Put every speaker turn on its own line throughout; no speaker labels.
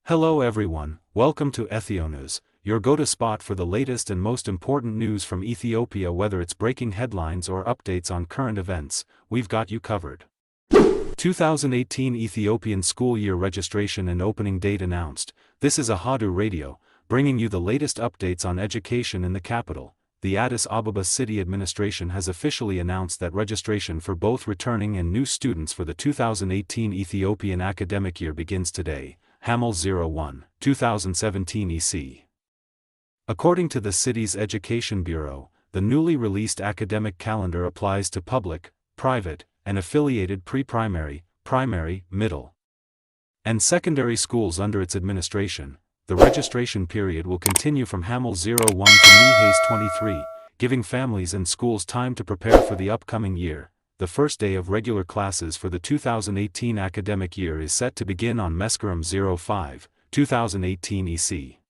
Hello everyone, welcome to EthioNews, your go-to spot for the latest and most important news from Ethiopia. Whether it's breaking headlines or updates on current events, we've got you covered. 2018 Ethiopian school year registration and opening date announced. This is Ahadu Radio, bringing you the latest updates on education in the capital. The Addis Ababa city administration has officially announced that registration for both returning and new students for the 2018 Ethiopian academic year begins today. Hamil 01, 2017 EC. According to the city's Education Bureau, the newly released academic calendar applies to public, private, and affiliated pre-primary, primary, middle, and secondary schools under its administration. The registration period will continue from Hamil 01 to Mehes 23, giving families and schools time to prepare for the upcoming year. The first day of regular classes for the 2018 academic year is set to begin on Meskerem 05, 2018 EC.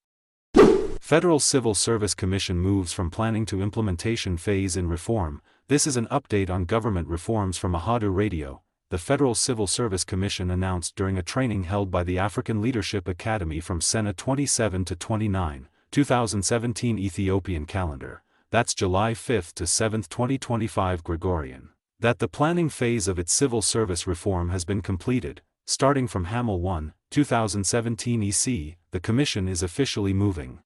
Federal Civil Service Commission moves from planning to implementation phase in reform. This is an update on government reforms from Ahadu Radio. The Federal Civil Service Commission announced during a training held by the African Leadership Academy from Sena 27 to 29, 2017 Ethiopian calendar, that's July 5 to 7, 2025 Gregorian, that the planning phase of its civil service reform has been completed. Starting from Hamil 1, 2017 EC, the Commission is officially moving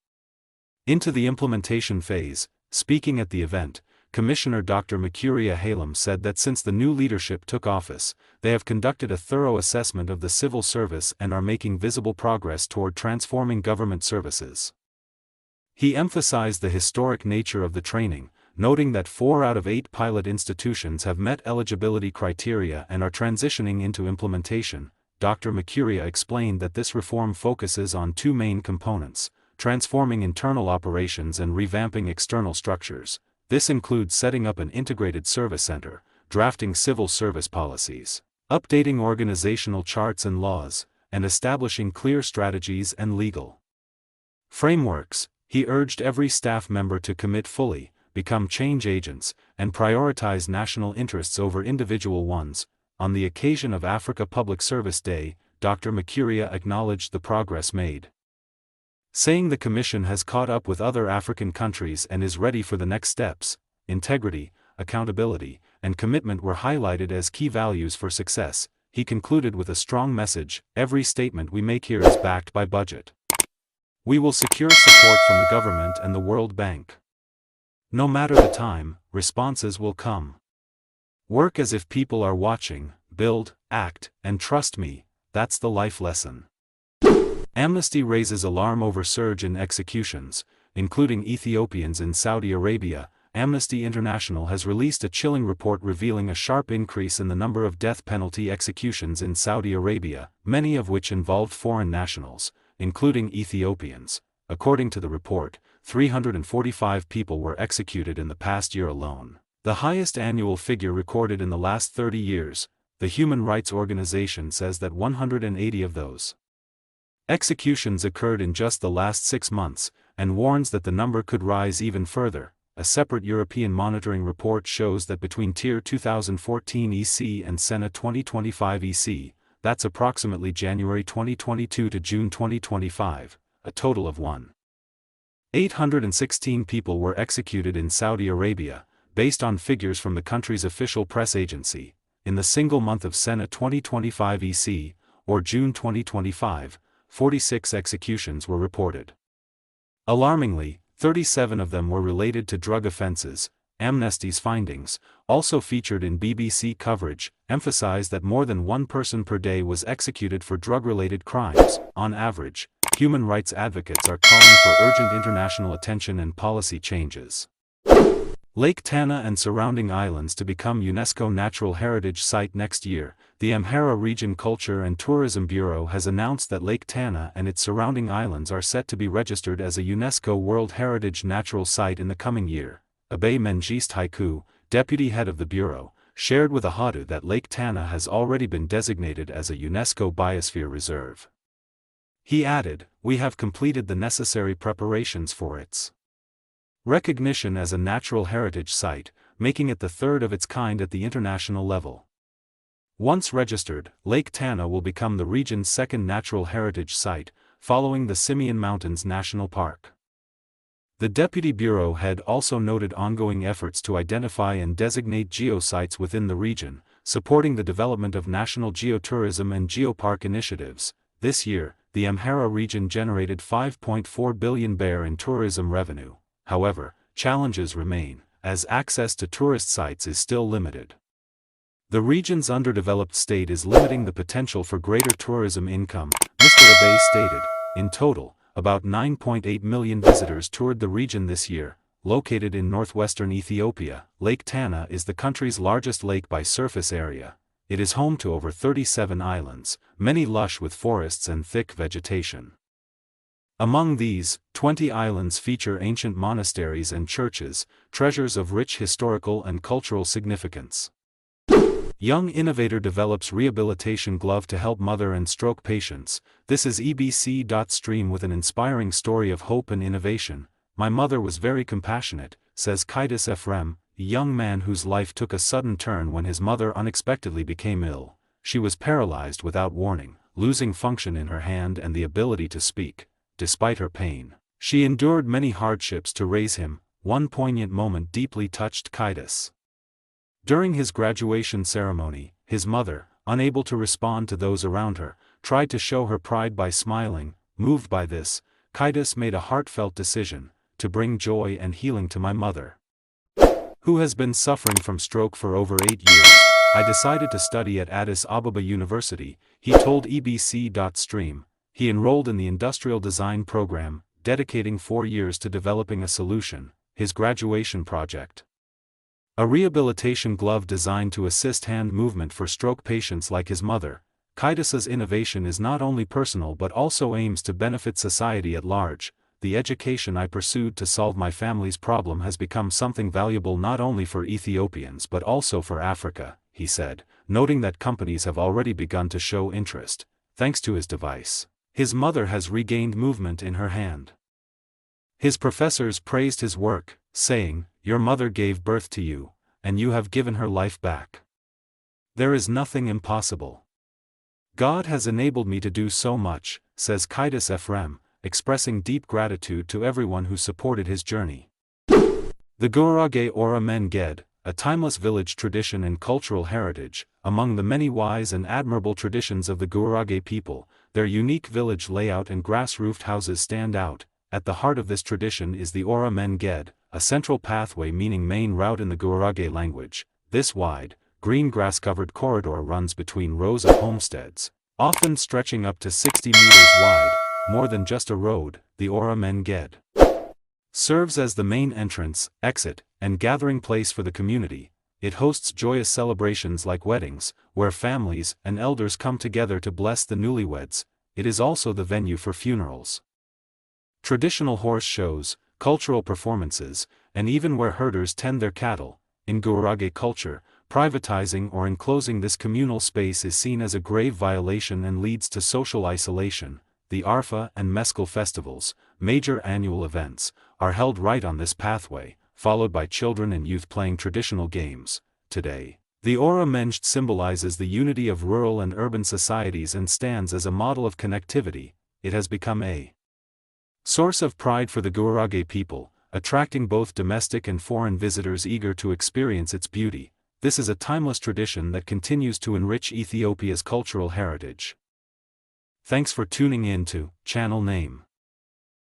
into the implementation phase. Speaking at the event, Commissioner Dr. Mekuria Halem said that since the new leadership took office, they have conducted a thorough assessment of the civil service and are making visible progress toward transforming government services. He emphasized the historic nature of the training, noting that 4 out of 8 pilot institutions have met eligibility criteria and are transitioning into implementation. Dr. Mekuria explained that this reform focuses on 2 main components: transforming internal operations and revamping external structures. This includes setting up an integrated service center, drafting civil service policies, updating organizational charts and laws, and establishing clear strategies and legal frameworks. He urged every staff member to commit fully, become change agents, and prioritize national interests over individual ones. On the occasion of Africa Public Service Day, Dr. Mekuria acknowledged the progress made, saying the Commission has caught up with other African countries and is ready for the next steps. Integrity, accountability, and commitment were highlighted as key values for success. He concluded with a strong message: every statement we make here is backed by budget. We will secure support from the government and the World Bank. No matter the time, responses will come. Work as if people are watching, build, act, and trust me, that's the life lesson. Amnesty raises alarm over surge in executions, including Ethiopians in Saudi Arabia. Amnesty International has released a chilling report revealing a sharp increase in the number of death penalty executions in Saudi Arabia, many of which involved foreign nationals, including Ethiopians. According to the report, 345 people were executed in the past year alone, the highest annual figure recorded in the last 30 years. The human rights organization says that 180 of those executions occurred in just the last 6 months, and warns that the number could rise even further. A separate European monitoring report shows that between Tier 2014 EC and Sena 2025 EC, that's approximately January 2022 to June 2025, a total of 1,816 people were executed in Saudi Arabia, based on figures from the country's official press agency. In the single month of Sena 2025 EC, or June 2025, 46 executions were reported. Alarmingly, 37 of them were related to drug offenses. Amnesty's findings, also featured in BBC coverage, emphasized that more than 1 person per day was executed for drug-related crimes. On average, human rights advocates are calling for urgent international attention and policy changes. Lake Tana and surrounding islands to become UNESCO Natural Heritage Site next year. The Amhara Region Culture and Tourism Bureau has announced that Lake Tana and its surrounding islands are set to be registered as a UNESCO World Heritage Natural Site in the coming year. Abiy Menged, deputy head of the Bureau, shared with Ahadu that Lake Tana has already been designated as a UNESCO Biosphere Reserve. He added, "We have completed the necessary preparations for its recognition as a natural heritage site, making it the 3rd of its kind at the international level." Once registered, Lake Tana will become the region's 2nd natural heritage site, following the Simien Mountains National Park. The Deputy Bureau head also noted ongoing efforts to identify and designate geosites within the region, supporting the development of national geotourism and geopark initiatives. This year, the Amhara region generated 5.4 billion Birr in tourism revenue. However, challenges remain, as access to tourist sites is still limited. The region's underdeveloped state is limiting the potential for greater tourism income, Mr. Abiy stated. In total, about 9.8 million visitors toured the region this year. Located in northwestern Ethiopia, Lake Tana is the country's largest lake by surface area. It is home to over 37 islands, many lush with forests and thick vegetation. Among these, 20 islands feature ancient monasteries and churches, treasures of rich historical and cultural significance. Young innovator develops rehabilitation glove to help mother and stroke patients. This is EBC.stream with an inspiring story of hope and innovation. My mother was very compassionate, says Tadesse, a young man whose life took a sudden turn when his mother unexpectedly became ill. She was paralyzed without warning, losing function in her hand and the ability to speak. Despite her pain, she endured many hardships to raise him. One poignant moment deeply touched Tadesse. During his graduation ceremony, his mother, unable to respond to those around her, tried to show her pride by smiling. Moved by this, Tadesse made a heartfelt decision to bring joy and healing to my mother, who has been suffering from stroke for over 8 years. I decided to study at Addis Ababa University, he told EBC.stream. He enrolled in the industrial design program, dedicating 4 years to developing a solution, his graduation project. A rehabilitation glove designed to assist hand movement for stroke patients like his mother. Tadesse's innovation is not only personal but also aims to benefit society at large. The education I pursued to solve my family's problem has become something valuable not only for Ethiopians but also for Africa, he said, noting that companies have already begun to show interest. Thanks to his device, his mother has regained movement in her hand. His professors praised his work, saying, "Your mother gave birth to you, and you have given her life back. There is nothing impossible. God has enabled me to do so much," says Tadesse, expressing deep gratitude to everyone who supported his journey. The Gurage or Menged, a timeless village tradition and cultural heritage. Among the many wise and admirable traditions of the Gurage people, their unique village layout and grass-roofed houses stand out. At the heart of this tradition is the Awra Menged, a central pathway meaning main route in the Gurage language. This wide, green grass-covered corridor runs between rows of homesteads, often stretching up to 60 meters wide. More than just a road, the Awra Menged serves as the main entrance, exit, and gathering place for the community. It hosts joyous celebrations like weddings, where families and elders come together to bless the newlyweds. It is also the venue for funerals, traditional horse shows, cultural performances, and even where herders tend their cattle. In Gurage culture, privatizing or enclosing this communal space is seen as a grave violation and leads to social isolation. The Arfa and Metekel festivals, major annual events, are held right on this pathway, followed by children and youth playing traditional games. Today, the Awra Menged symbolizes the unity of rural and urban societies and stands as a model of connectivity. It has become a source of pride for the Gurage people, attracting both domestic and foreign visitors eager to experience its beauty. This is a timeless tradition that continues to enrich Ethiopia's cultural heritage. Thanks for tuning in to Channel Name.